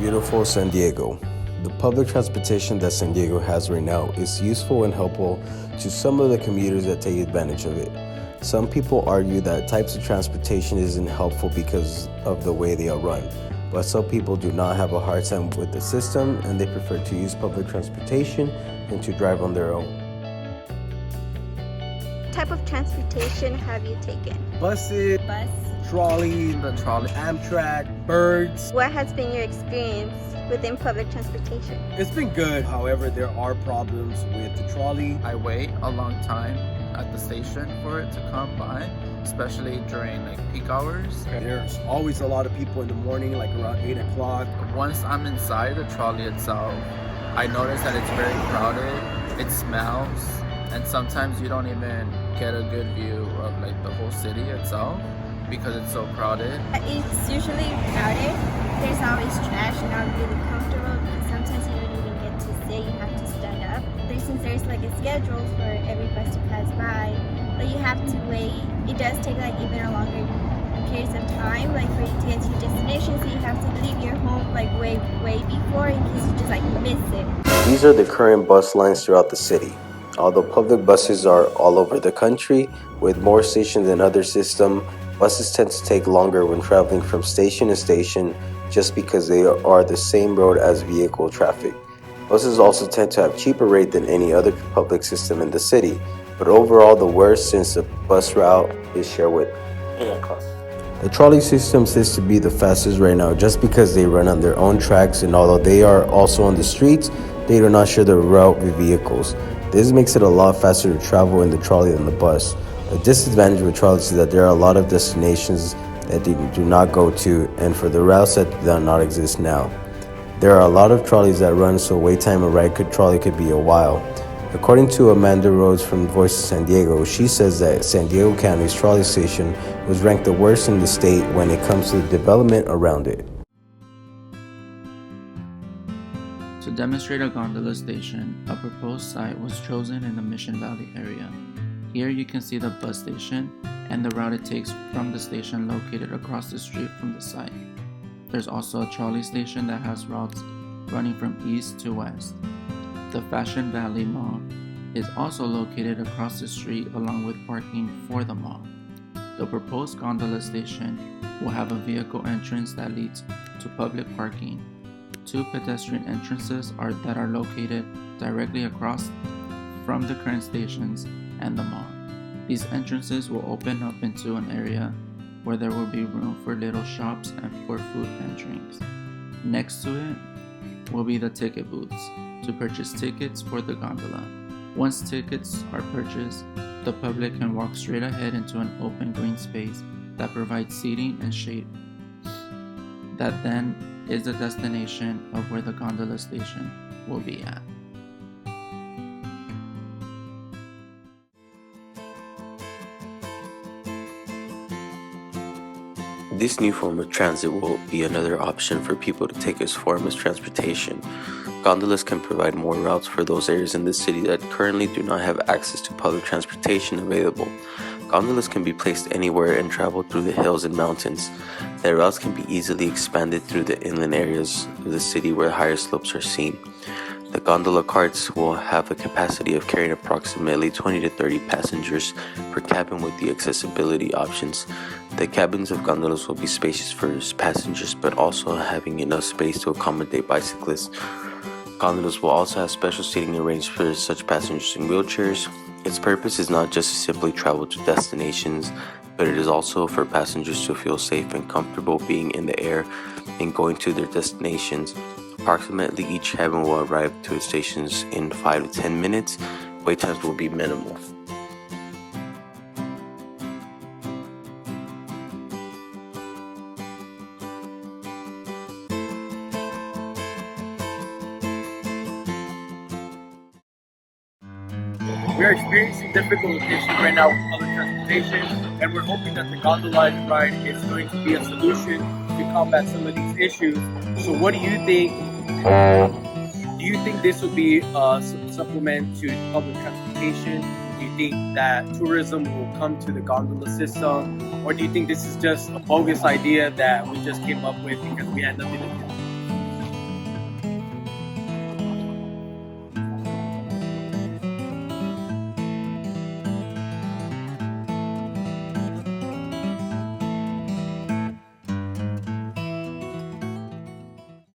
beautiful San Diego. The public transportation that San Diego has right now is useful and helpful to some of the commuters that take advantage of it. Some people argue that types of transportation isn't helpful because of the way they are run, but some people do not have a hard time with the system and they prefer to use public transportation and to drive on their own. What type of transportation have you taken? Buses, trolley, Amtrak, birds. What has been your experience within public transportation? It's been good. However, there are problems with the trolley. I wait a long time at the station for it to come by, especially during peak hours. There's always a lot of people in the morning, around 8 o'clock. Once I'm inside the trolley itself, I notice that it's very crowded, it smells, and sometimes you don't even get a good view of the whole city itself because it's so crowded. It's usually crowded. There's always trash, not really comfortable because sometimes you don't even get to sit, you have to stand up. Since there's a schedule for every bus to pass by, but you have to wait. It does take even a longer periods of time for you to get to your destination, so you have to leave your home way before in case you just miss it. These are the current bus lines throughout the city. Although public buses are all over the country, with more stations than other systems, buses tend to take longer when traveling from station to station just because they are the same road as vehicle traffic. Buses also tend to have cheaper rate than any other public system in the city, but overall the worst since the bus route is shared with. The trolley system seems to be the fastest right now just because they run on their own tracks, and although they are also on the streets, they do not share the route with vehicles. This makes it a lot faster to travel in the trolley than the bus. The disadvantage with trolleys is that there are a lot of destinations that they do not go to, and for the routes that do not exist now. There are a lot of trolleys that run, so wait time of ride trolley could be a while. According to Amanda Rhodes from Voice of San Diego, she says that San Diego County's trolley station was ranked the worst in the state when it comes to the development around it. To demonstrate a gondola station, a proposed site was chosen in the Mission Valley area. Here you can see the bus station and the route it takes from the station located across the street from the site. There's also a trolley station that has routes running from east to west. The Fashion Valley Mall is also located across the street along with parking for the mall. The proposed gondola station will have a vehicle entrance that leads to public parking. 2 pedestrian entrances that are located directly across from the current stations and the mall. These entrances will open up into an area where there will be room for little shops and for food and drinks. Next to it will be the ticket booths to purchase tickets for the gondola. Once tickets are purchased, the public can walk straight ahead into an open green space that provides seating and shade. That then is the destination of where the gondola station will be at. This new form of transit will be another option for people to take as form as transportation. Gondolas can provide more routes for those areas in the city that currently do not have access to public transportation available. Gondolas can be placed anywhere and travel through the hills and mountains. Their routes can be easily expanded through the inland areas of the city where higher slopes are seen. The gondola carts will have a capacity of carrying approximately 20 to 30 passengers per cabin with the accessibility options. The cabins of gondolas will be spacious for passengers but also having enough space to accommodate bicyclists. Gondolas will also have special seating arranged for such passengers in wheelchairs. Its purpose is not just to simply travel to destinations, but it is also for passengers to feel safe and comfortable being in the air and going to their destinations. Approximately each cabin will arrive to its stations in 5 to 10 minutes. Wait times will be minimal. We're experiencing difficult conditions right now with public transportation, and we're hoping that the gondola ride is going to be a solution to combat some of these issues. So what do you think? Do you think this would be a supplement to public transportation? Do you think that tourism will come to the gondola system? Or do you think this is just a bogus idea that we just came up with because we had nothing to do